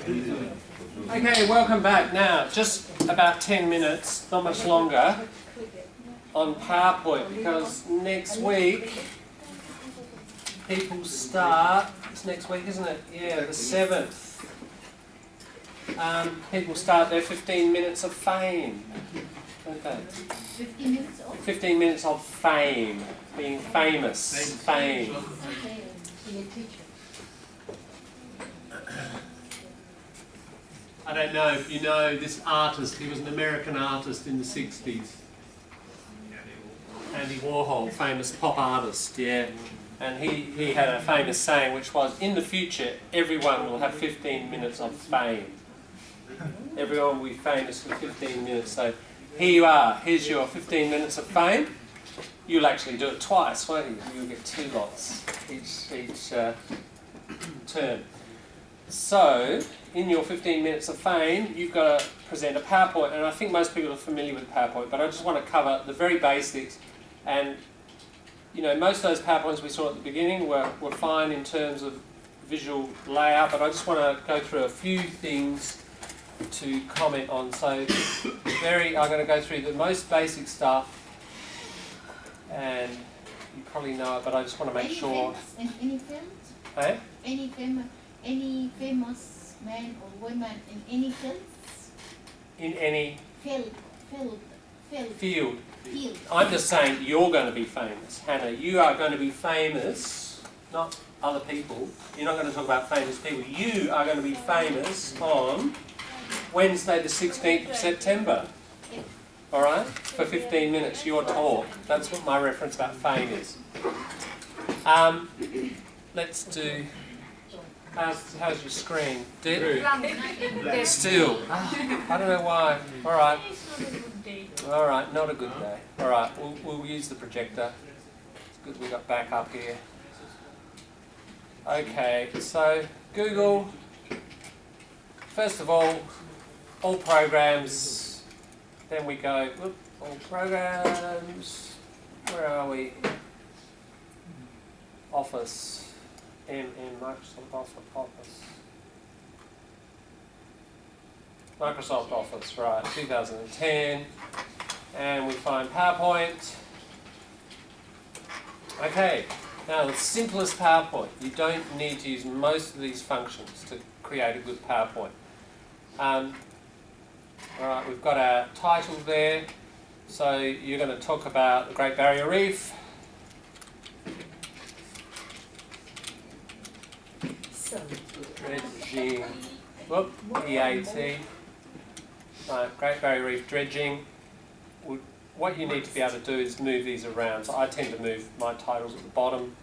Okay, welcome back. Now, just about 10 minutes, not much longer, on PowerPoint, because next week people start, it's next week, isn't it? Yeah, the 7th. People start their 15 minutes of fame. Okay. 15 minutes of? 15 minutes of fame, being famous, fame. Okay, be a teacher. I don't know if you know this artist, he was an American artist in the 60s. Andy Warhol, famous pop artist, yeah. And he had a famous saying which was, in the future everyone will have 15 minutes of fame. Everyone will be famous for 15 minutes. So here you are, here's your 15 minutes of fame. You'll actually do it twice, won't you? You'll get 2 lots each term. So, in your 15 minutes of fame, you've got to present a PowerPoint, and I think most people are familiar with PowerPoint, but I just want to cover the very basics. And, you know, most of those PowerPoints we saw at the beginning were fine in terms of visual layout, but I just want to go through a few things to comment on. So, I'm going to go through the most basic stuff, and you probably know it, but I just want to make sure. Any films? Eh? Any famous man or woman in any films? In any Field. I'm just saying you're going to be famous. Hannah, you are going to be famous, not other people. You're not going to talk about famous people. You are going to be famous on Wednesday the 16th of September. Alright? For 15 minutes, your talk. That's what my reference about fame is. Let's do... How's your screen? Dead? Still. I don't know why. Alright. Alright, not a good day. Alright, we'll use the projector. It's good we got back up here. Okay, so Google. First of all programs. Then we go, all programs. Where are we? Office. Microsoft Office. Microsoft Office, right, 2010. And we find PowerPoint. Okay, now the simplest PowerPoint. You don't need to use most of these functions to create a good PowerPoint. Alright, we've got our title there. So you're going to talk about the Great Barrier Reef. Dredging, EAT, right, Great Barrier Reef dredging. What you need to be able to do is move these around. So I tend to move my titles at the bottom.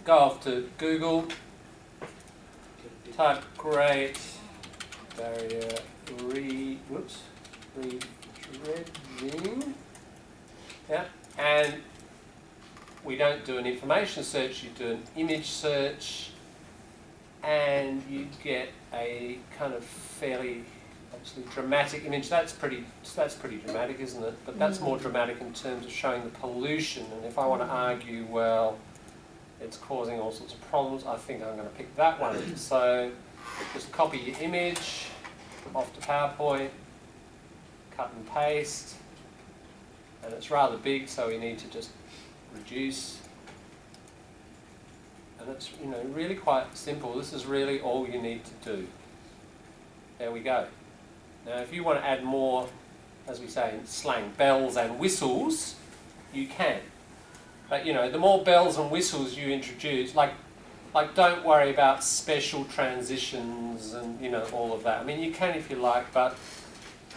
Go off to Google, type Great Barrier Reef dredging. Yeah, and we don't do an information search, you do an image search. And you get a kind of fairly actually dramatic image. That's pretty dramatic, isn't it? But that's more dramatic in terms of showing the pollution. And if I want to argue, well, it's causing all sorts of problems, I think I'm going to pick that one. So just copy your image off to PowerPoint, cut and paste, and it's rather big, so we need to just reduce. And it's, you know, really quite simple. This is really all you need to do. There we go. Now if you want to add more, as we say in slang, bells and whistles, you can. But you know, the more bells and whistles you introduce, like don't worry about special transitions and, you know, all of that. I mean, you can if you like, but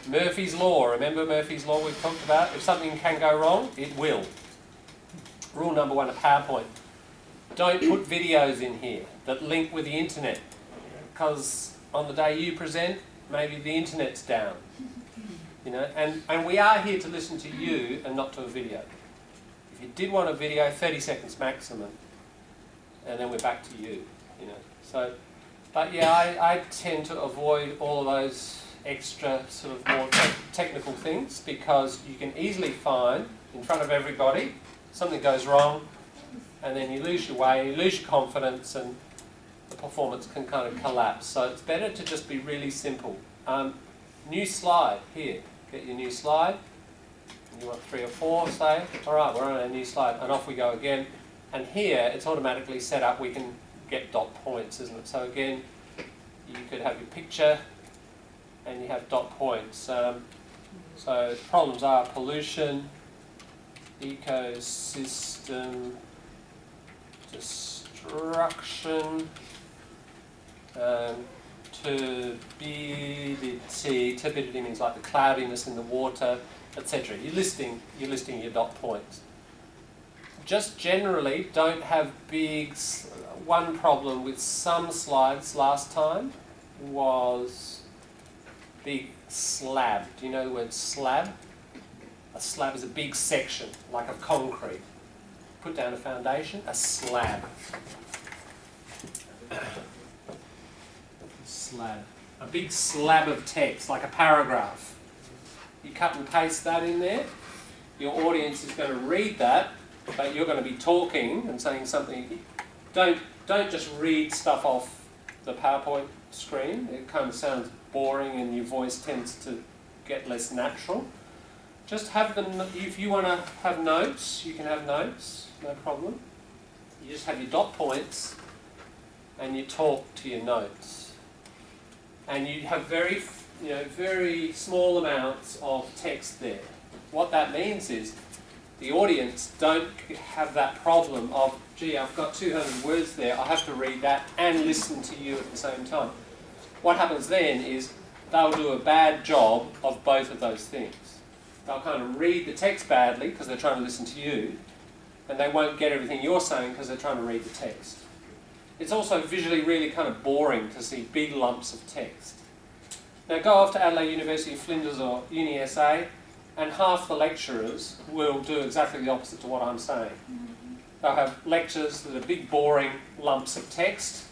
Murphy's Law, remember Murphy's Law we've talked about? If something can go wrong, it will. Rule number 1 of PowerPoint. Don't put videos in here that link with the internet, because on the day you present, maybe the internet's down. You know, and we are here to listen to you and not to a video. If you did want a video, 30 seconds maximum, and then we're back to you. You know, so, but yeah, I tend to avoid all of those extra sort of more technical things, because you can easily find in front of everybody something goes wrong. And then you lose your way, you lose your confidence, and the performance can kind of collapse. So it's better to just be really simple. New slide here. Get your new slide. You want 3 or 4, say. All right, we're on a new slide, and off we go again. And here, it's automatically set up. We can get dot points, isn't it? So again, you could have your picture, and you have dot points. So the problems are pollution, ecosystem, destruction, turbidity. Turbidity means like the cloudiness in the water, etc. You're listing your dot points. Just generally don't have big. One problem with some slides last time was big slab. Do you know the word slab? A slab is a big section, like of concrete. Put down a foundation, a slab. Slab. A big slab of text, like a paragraph. You cut and paste that in there. Your audience is going to read that, but you're going to be talking and saying something. Don't just read stuff off the PowerPoint screen. It kind of sounds boring and your voice tends to get less natural. Just have them. If you want to have notes, you can have notes, no problem. You just have your dot points and you talk to your notes. And you have very small amounts of text there. What that means is the audience don't have that problem of, gee, I've got 200 words there, I have to read that and listen to you at the same time. What happens then is they'll do a bad job of both of those things. They'll kind of read the text badly because they're trying to listen to you, and they won't get everything you're saying because they're trying to read the text. It's also visually really kind of boring to see big lumps of text. Now go off to Adelaide University, Flinders or Uni SA, and half the lecturers will do exactly the opposite to what I'm saying. They'll have lectures that are big boring lumps of text,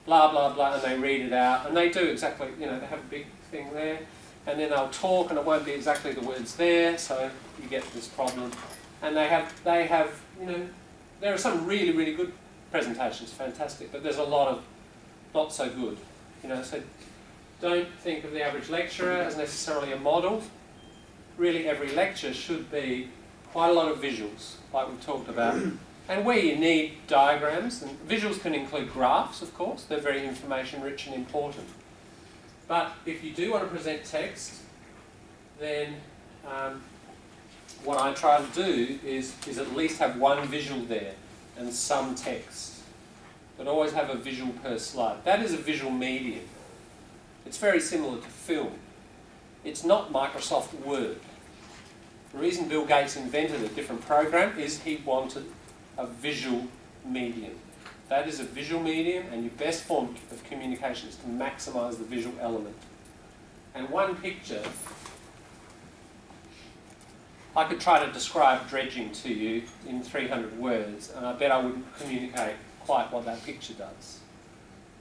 blah blah blah, and they read it out, and they do exactly, they have a big thing there, and then they'll talk and it won't be exactly the words there, so you get this problem. And they have there are some really, really good presentations, fantastic, but there's a lot of not so good. So don't think of the average lecturer as necessarily a model. Really every lecture should be quite a lot of visuals, like we've talked about. And where you need diagrams, and visuals can include graphs, of course, they're very information rich and important. But if you do want to present text, then what I try to do is at least have one visual there and some text. But always have a visual per slide. That is a visual medium. It's very similar to film. It's not Microsoft Word. The reason Bill Gates invented a different program is he wanted a visual medium. That is a visual medium, and your best form of communication is to maximise the visual element. And one picture, I could try to describe dredging to you in 300 words, and I bet I wouldn't communicate quite what that picture does.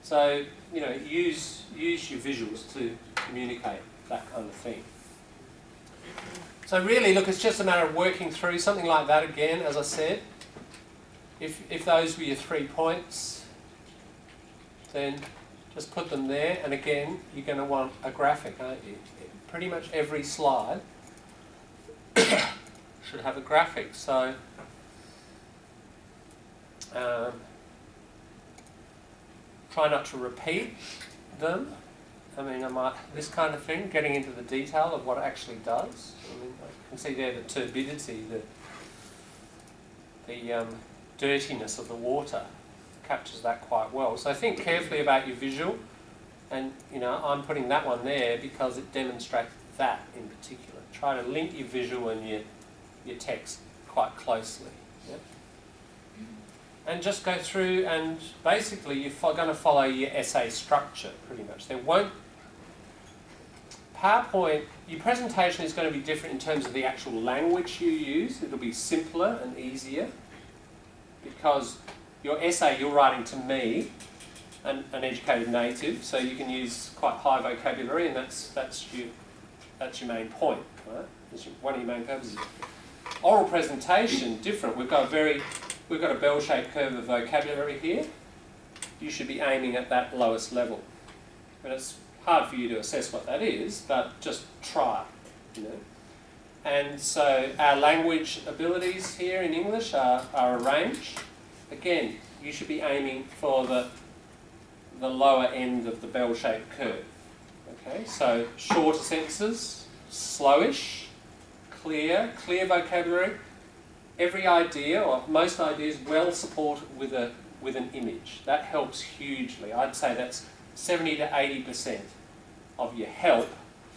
So, use your visuals to communicate that kind of thing. So really, look, it's just a matter of working through something like that again, as I said. If those were your 3 points, then just put them there, and again, you're going to want a graphic, aren't you? Pretty much every slide should have a graphic, so try not to repeat them. I mean, this kind of thing, getting into the detail of what it actually does. I mean, I can see there the turbidity, the dirtiness of the water captures that quite well. So think carefully about your visual, and I'm putting that one there because it demonstrates that in particular. Try to link your visual and your text quite closely. Yep. And just go through, and basically you're going to follow your essay structure pretty much. There won't PowerPoint, your presentation is going to be different in terms of the actual language you use. It'll be simpler and easier because your essay you're writing to me, an educated native, so you can use quite high vocabulary, and that's your main point, right? That's one of your main purposes. Oral presentation, different. We've got a bell-shaped curve of vocabulary here, you should be aiming at that lowest level. And it's hard for you to assess what that is, but just try, you know. And so our language abilities here in English are a range. Again, you should be aiming for the lower end of the bell-shaped curve. Okay, so shorter sentences, slowish, clear vocabulary. Every idea, or most ideas, well supported with an image. That helps hugely. I'd say that's 70 to 80% of your help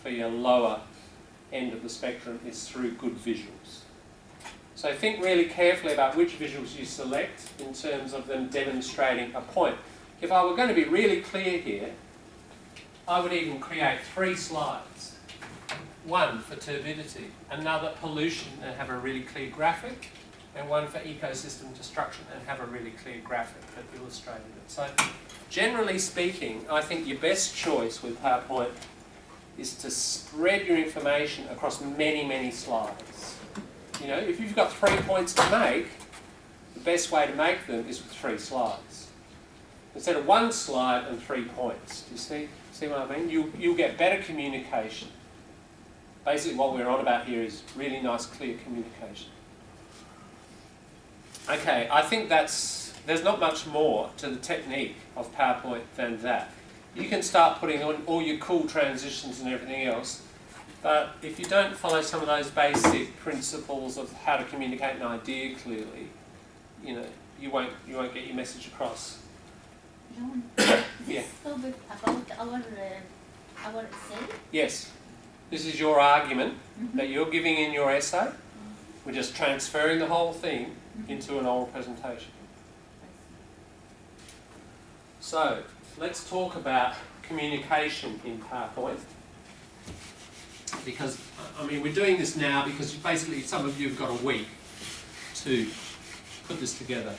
for your lower end of the spectrum is through good visuals. So think really carefully about which visuals you select in terms of them demonstrating a point. If I were going to be really clear here, I would even create 3 slides. One for turbidity, another pollution and have a really clear graphic, and one for ecosystem destruction and have a really clear graphic that illustrated it. So generally speaking, I think your best choice with PowerPoint is to spread your information across many, many slides. You know, if you've got 3 points to make, the best way to make them is with 3 slides. Instead of 1 slide and 3 points. Do you see what I mean? You'll get better communication. Basically what we're on about here is really nice, clear communication. Okay, I think there's not much more to the technique of PowerPoint than that. You can start putting on all your cool transitions and everything else, but if you don't follow some of those basic principles of how to communicate an idea clearly, you know, you won't get your message across. John, Yeah. this about our essay. Yes. This is your argument that you're giving in your essay. We're just transferring the whole thing into an oral presentation. So, let's talk about communication in PowerPoint. Because, I mean, we're doing this now because basically some of you have got a week to put this together.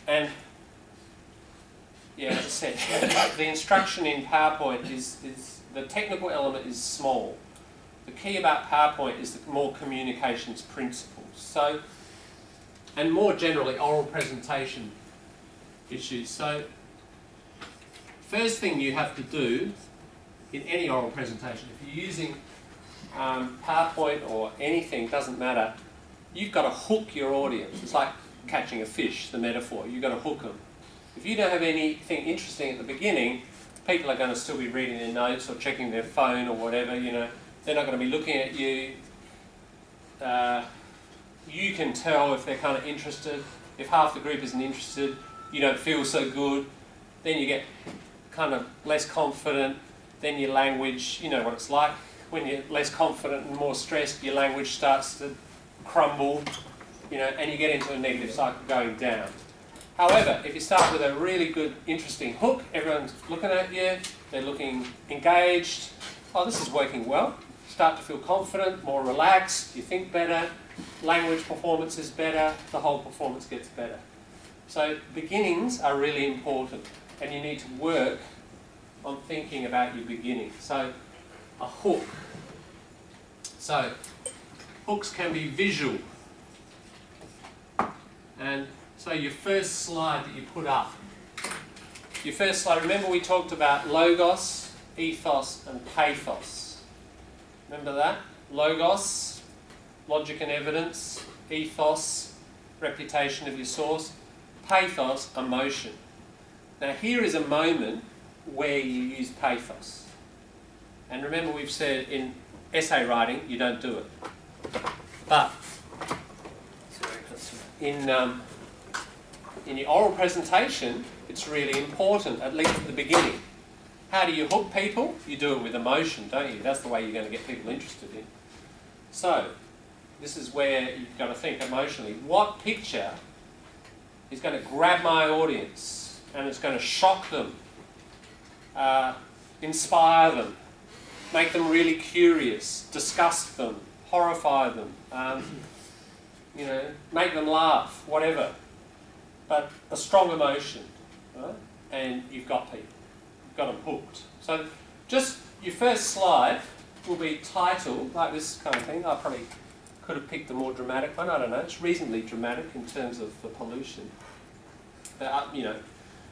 And yeah, as I said, the instruction in PowerPoint is the technical element is small. The key about PowerPoint is the more communications principles. So, and more generally, oral presentation issues. So, first thing you have to do in any oral presentation, if you're using PowerPoint or anything, doesn't matter, you've got to hook your audience. It's like catching a fish, the metaphor. You've got to hook them. If you don't have anything interesting at the beginning, people are going to still be reading their notes or checking their phone or whatever, you know. They're not going to be looking at you. You can tell if they're kind of interested. If half the group isn't interested, you don't feel so good. Then you get kind of less confident. Then your language, you know what it's like. When you're less confident and more stressed, your language starts to crumble, you know, and you get into a negative cycle going down. However, if you start with a really good, interesting hook, everyone's looking at you, they're looking engaged, oh, this is working well. Start to feel confident, more relaxed, you think better, language performance is better, the whole performance gets better. So beginnings are really important, and you need to work on thinking about your beginning. So a hook. So hooks can be visual. And so your first slide that you put up, your first slide, remember we talked about logos, ethos and pathos. Remember that? Logos, logic and evidence, ethos, reputation of your source, pathos, emotion. Now here is a moment where you use pathos. And remember we've said in essay writing you don't do it. But in your oral presentation, it's really important, at least at the beginning. How do you hook people? You do it with emotion, don't you? That's the way you're going to get people interested in. So, this is where you've got to think emotionally. What picture is going to grab my audience and it's going to shock them, inspire them, make them really curious, disgust them, horrify them, you know, make them laugh, whatever. But a strong emotion, right? And you've got people. You've got them hooked. So just your first slide will be titled, like this kind of thing. I'll probably Could have picked a more dramatic one, I don't know. It's reasonably dramatic in terms of the pollution. But, you know,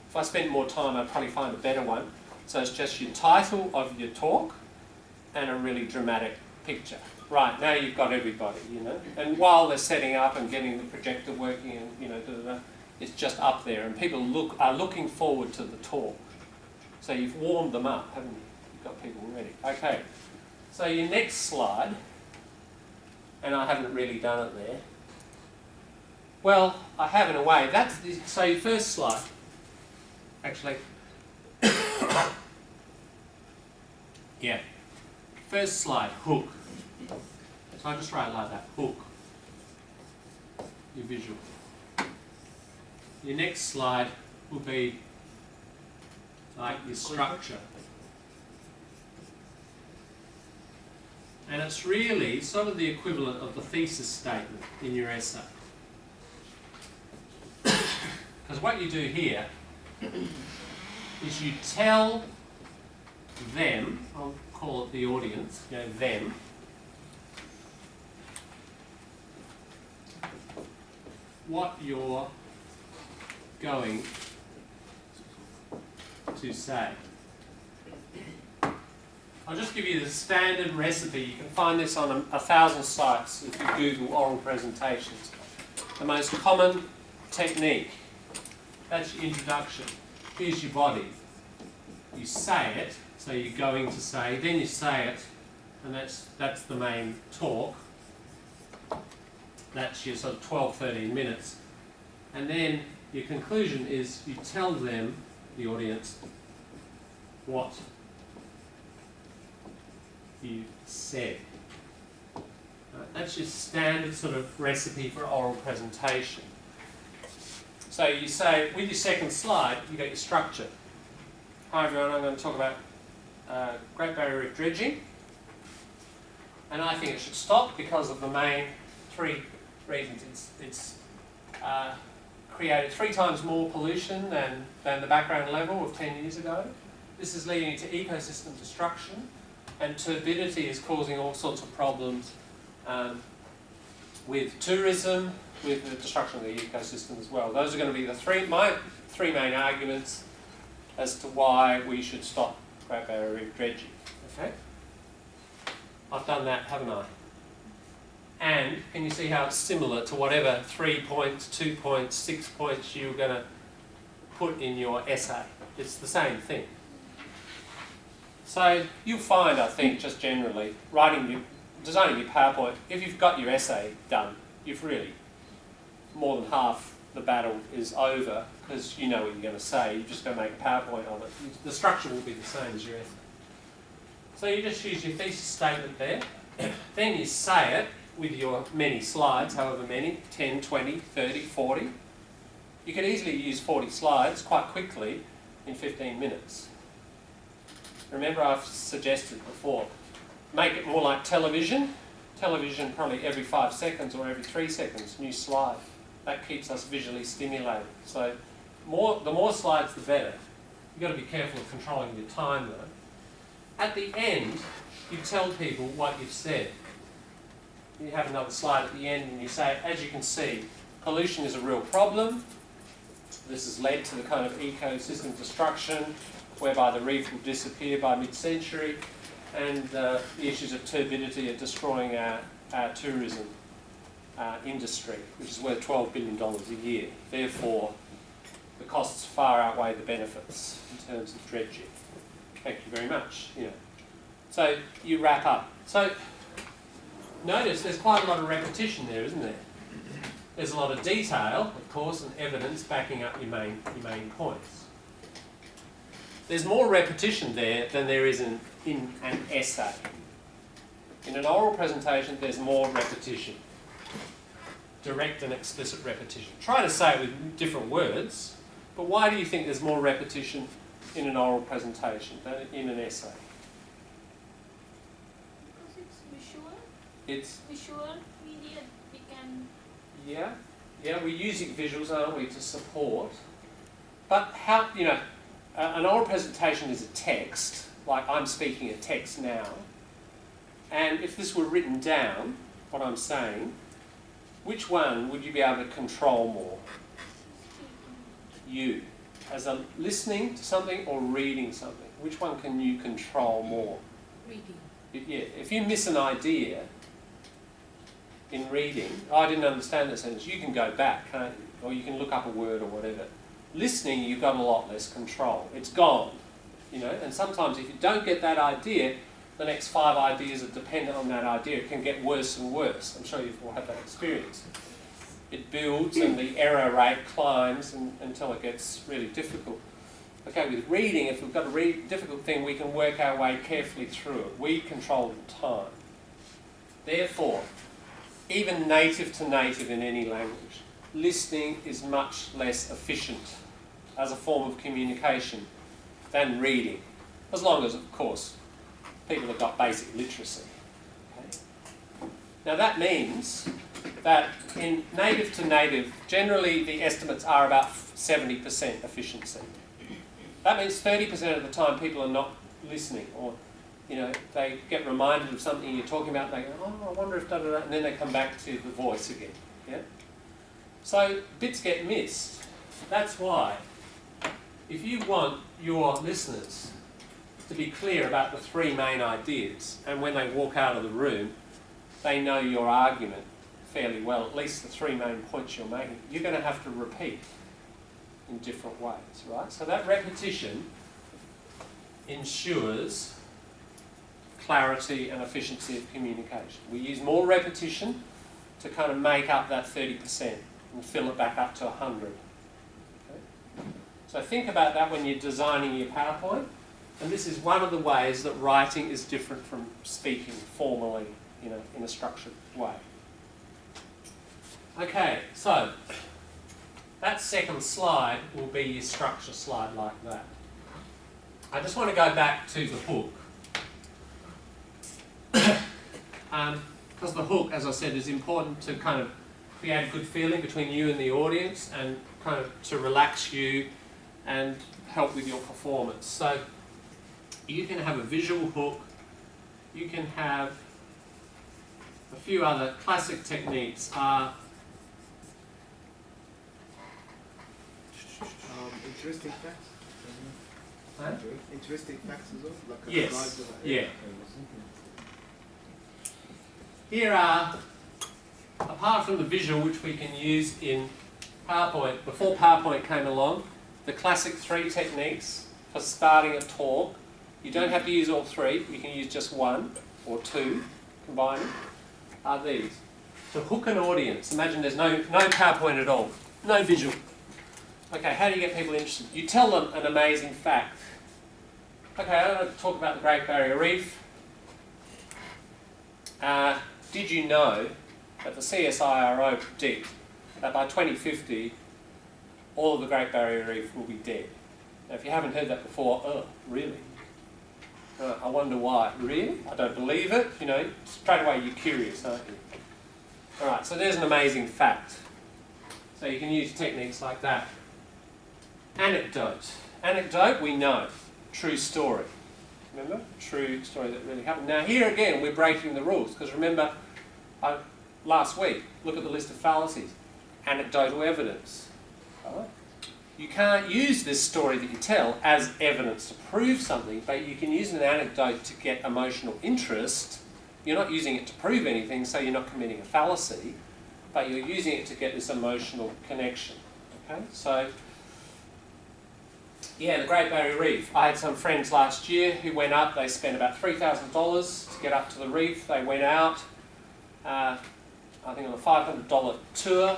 if I spent more time, I'd probably find a better one. So it's just your title of your talk and a really dramatic picture. Right, now you've got everybody, you know. And while they're setting up and getting the projector working and, you know, it's just up there. And people are looking forward to the talk. So you've warmed them up, haven't you? You've got people ready. Okay, so your next slide, and I haven't really done it there. Well, I have in a way. So your first slide, actually, yeah. First slide, hook. So I just write it like that, hook. Your visual. Your next slide will be like your structure. And it's really sort of the equivalent of the thesis statement in your essay. Because what you do here is you tell them, I'll call it the audience, you know, them, what you're going to say. I'll just give you the standard recipe. You can find this on 1,000 sites if you Google oral presentations. The most common technique. That's your introduction. Here's your body. You say it, so you're going to say, then you say it, and that's the main talk. That's your sort of 12, 13 minutes. And then your conclusion is you tell them, the audience, what you said. That's your standard sort of recipe for oral presentation. So you say, with your second slide, you got your structure. Hi everyone, I'm going to talk about Great Barrier Reef dredging. And I think it should stop because of the main three reasons. It's created 3 times more pollution than the background level of 10 years ago. This is leading to ecosystem destruction, and turbidity is causing all sorts of problems with tourism, with the destruction of the ecosystem as well. Those are going to be my three main arguments as to why we should stop Great Barrier Reef dredging. Okay? I've done that, haven't I? And can you see how it's similar to whatever 3 points, 2 points, 6 points you're going to put in your essay? It's the same thing. So you'll find, I think, just generally, designing your PowerPoint, if you've got your essay done, you've really, more than half the battle is over, because you know what you're going to say. You're just going to make a PowerPoint of it. The structure will be the same as your essay. So you just use your thesis statement there. Then you say it with your many slides, however many, 10, 20, 30, 40. You could easily use 40 slides quite quickly in 15 minutes. Remember, I've suggested before, make it more like television. Television probably every 5 seconds or every 3 seconds, new slide. That keeps us visually stimulated. So the more slides, the better. You've got to be careful of controlling your time though. At the end, you tell people what you've said. You have another slide at the end and you say, as you can see, pollution is a real problem. This has led to the kind of ecosystem destruction whereby the reef will disappear by mid-century, and the issues of turbidity are destroying our tourism industry, which is worth $12 billion a year. Therefore, the costs far outweigh the benefits in terms of dredging. Thank you very much. You know. So you wrap up. So notice there's quite a lot of repetition there, isn't there? There's a lot of detail, of course, and evidence backing up your main points. There's more repetition there than there is in an essay. In an oral presentation, there's more repetition. Direct and explicit repetition. Try to say it with different words, but why do you think there's more repetition in an oral presentation than in an essay? Because it's visual. It's Visual media, we can... Yeah, we're using visuals, aren't we, to support. But how, you know, an oral presentation is a text, like I'm speaking a text now, and if this were written down what I'm saying, which one would you be able to control more? You. As a listening to something or reading something, which one can you control more? Reading. Yeah, if you miss an idea in reading, I didn't understand that sentence, you can go back, can't you? Or you can look up a word or whatever. Listening, you've got a lot less control. It's gone, you know, and sometimes if you don't get that idea, the next 5 ideas are dependent on that idea. It can get worse and worse. I'm sure you've all had that experience. It builds and the error rate climbs until it gets really difficult. Okay, with reading, if we've got a difficult thing, we can work our way carefully through it. We control the time. Therefore, even native to native in any language, listening is much less efficient as a form of communication than reading, as long as, of course, people have got basic literacy. Okay? Now that means that in native to native, generally the estimates are about 70% efficiency. That means 30% of the time people are not listening, or you know, they get reminded of something you're talking about, and they go, oh, I wonder if da-da-da, and then they come back to the voice again. Yeah? So bits get missed. That's why, if you want your listeners to be clear about the 3 main ideas, and when they walk out of the room, they know your argument fairly well, at least the 3 main points you're making, you're going to have to repeat in different ways, right? So that repetition ensures clarity and efficiency of communication. We use more repetition to kind of make up that 30% and fill it back up to 100. Okay? So think about that when you're designing your PowerPoint, and this is one of the ways that writing is different from speaking formally, you know, in a structured way. Okay, so that second slide will be your structure slide like that. I just want to go back to the hook. Because the hook, as I said, is important to kind of create a good feeling between you and the audience and kind of to relax you and help with your performance. So you can have a visual hook, you can have a few other classic techniques are interesting facts. huh? Interesting facts as well. Like a Yes, slide with a- yeah. Here are, apart from the visual which we can use in PowerPoint, before PowerPoint came along, the classic 3 techniques for starting a talk. You don't have to use all 3, you can use just 1 or 2, combining, are these. To hook an audience, imagine there's no PowerPoint at all, no visual. Okay, how do you get people interested? You tell them an amazing fact. Okay, I want to talk about the Great Barrier Reef. Did you know that the CSIRO predict that by 2050 all of the Great Barrier Reef will be dead? Now, if you haven't heard that before, oh, really? I wonder why. Really? I don't believe it. You know, straight away you're curious, aren't you? All right, so there's an amazing fact. So you can use techniques like that. Anecdote. Anecdote, we know. True story. Remember? True story that really happened. Now here again, we're breaking the rules, because remember, last week, look at the list of fallacies. Anecdotal evidence. Right? You can't use this story that you tell as evidence to prove something, but you can use an anecdote to get emotional interest. You're not using it to prove anything, so you're not committing a fallacy, but you're using it to get this emotional connection. Okay? So, yeah, the Great Barrier Reef. I had some friends last year who went up. They spent about $3,000 to get up to the reef. They went out, I think on a $500 tour,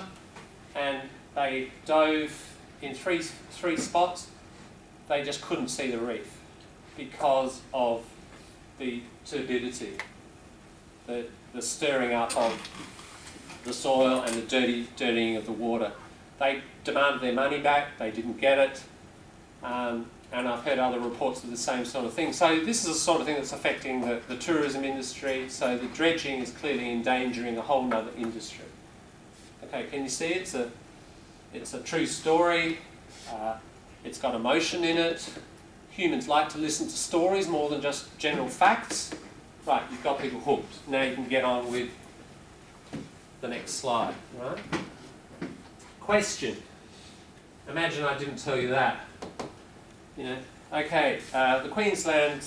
and they dove in three spots. They just couldn't see the reef because of the turbidity, the stirring up of the soil and the dirtying of the water. They demanded their money back. They didn't get it. And I've heard other reports of the same sort of thing. So this is the sort of thing that's affecting the tourism industry. So the dredging is clearly endangering a whole other industry. Okay, can you see it's a true story. It's got emotion in it. Humans like to listen to stories more than just general facts. Right, you've got people hooked. Now you can get on with the next slide, right? Question. Imagine I didn't tell you that. You know, okay, the Queensland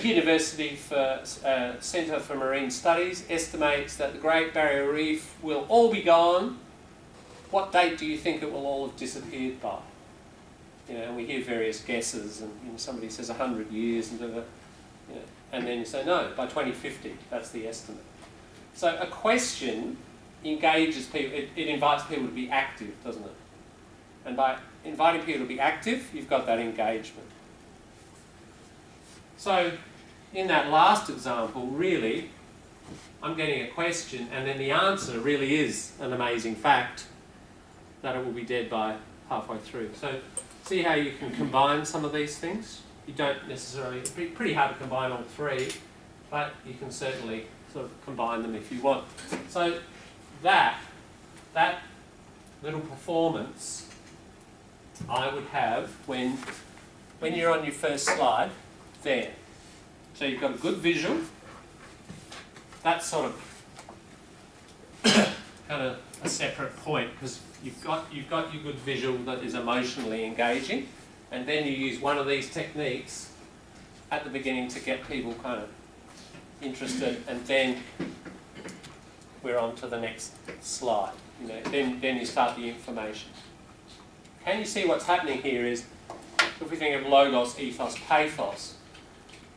University Centre for Marine Studies estimates that the Great Barrier Reef will all be gone. What date do you think it will all have disappeared by? You know, and we hear various guesses, and you know, somebody says 100 years, and and then you say no, by 2050. That's the estimate. So a question engages people. It invites people to be active, doesn't it? And by inviting people to be active, you've got that engagement. So in that last example, really, I'm getting a question, and then the answer really is an amazing fact that it will be dead by halfway through. So see how you can combine some of these things? You don't necessarily, it's pretty hard to combine all three, but you can certainly sort of combine them if you want. So that little performance I would have when you're on your first slide there. So you've got a good visual. That's sort of kind of a separate point, because you've got your good visual that is emotionally engaging, and then you use one of these techniques at the beginning to get people kind of interested, and then we're on to the next slide. You know, then you start the information. Can you see what's happening here is, if we think of logos, ethos, pathos,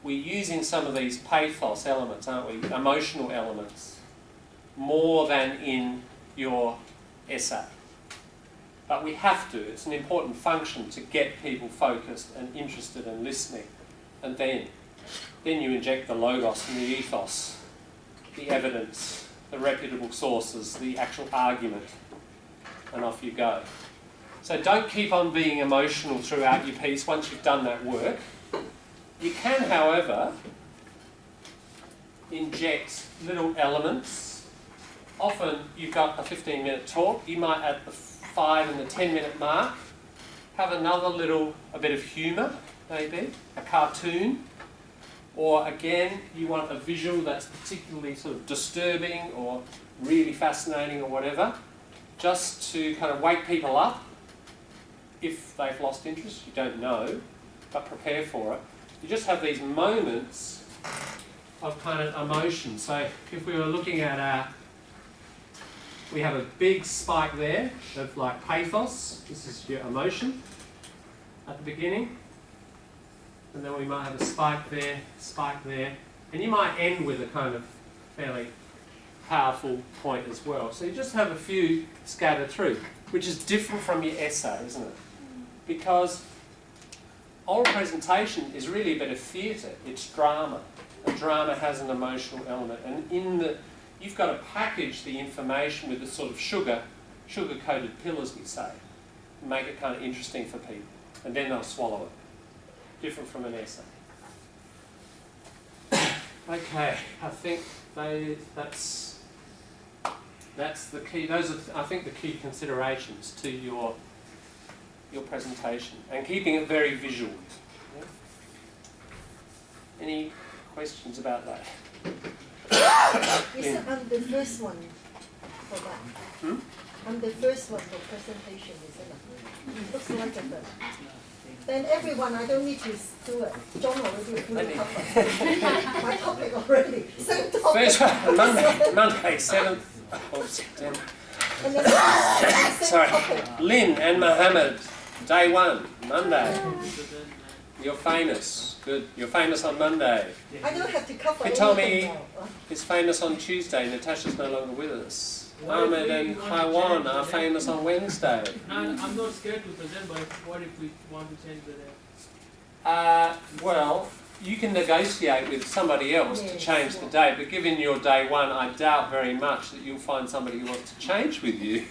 we're using some of these pathos elements, aren't we? Emotional elements, more than in your essay. But we have to. It's an important function to get people focused and interested and listening. And then you inject the logos and the ethos, the evidence, the reputable sources, the actual argument, and off you go. So don't keep on being emotional throughout your piece once you've done that work. You can, however, inject little elements. Often you've got a 15-minute talk. You might, at the 5 and the 10-minute mark, have a bit of humour, maybe, a cartoon. Or again, you want a visual that's particularly sort of disturbing or really fascinating or whatever, just to kind of wake people up. If they've lost interest, you don't know, but prepare for it. You just have these moments of kind of emotion. So if we were looking at we have a big spike there of like pathos. This is your emotion at the beginning. And then we might have a spike there, and you might end with a kind of fairly powerful point as well. So you just have a few scattered through, which is different from your essay, isn't it? Because oral presentation is really a bit of theatre. It's drama. A drama has an emotional element, and you've got to package the information with a sort of sugar-coated pill, as we say, and make it kind of interesting for people, and then they'll swallow it. Different from an essay. Okay, I think that's the key. Those are, I think, the key considerations to your presentation, and keeping it very visual. Yeah? Any questions about that? Yes, I'm the first one for that. Hmm? I'm the first one for presentation, isn't it? It looks like it. Then everyone, I don't need to do it. John already flew the cover. My topic already. Same topic. First one, Monday, 7th of September. And then same Sorry. topic. Lynn and Mohammed, day 1, Monday. You're famous. Good. You're famous on Monday. I don't have to cover Tommy anything now. is famous on Tuesday. Natasha's no longer with us. Ahmed and Haiwan are famous on Wednesday. I'm not scared to present, but what if we want to change the day? Well, you can negotiate with somebody else to Yes, change the date, but given your day 1, I doubt very much that you'll find somebody who wants to change with you.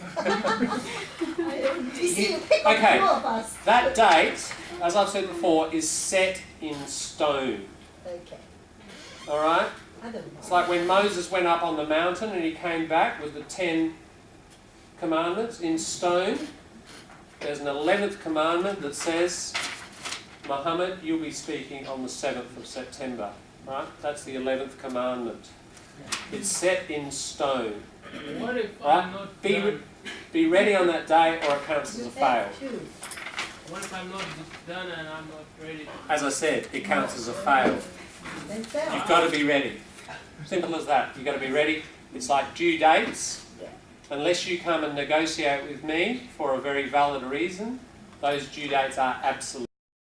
You see, you pick on Okay. two of us. That date, as I've said before, is set in stone. Okay. All right? I don't know. It's like when Moses went up on the mountain and he came back with the 10 commandments in stone. There's an 11th commandment that says, Muhammad, you'll be speaking on the 7th of September. Right? That's the 11th commandment. It's set in stone. What if Right? I'm not Be, done? be ready on that day or it counts as a fail. What if I'm not done and I'm not ready? As I said, it counts as a fail. Then fail. You've got to be ready. Simple as that. You've got to be ready. It's like due dates. Unless you come and negotiate with me for a very valid reason, those due dates are absolute.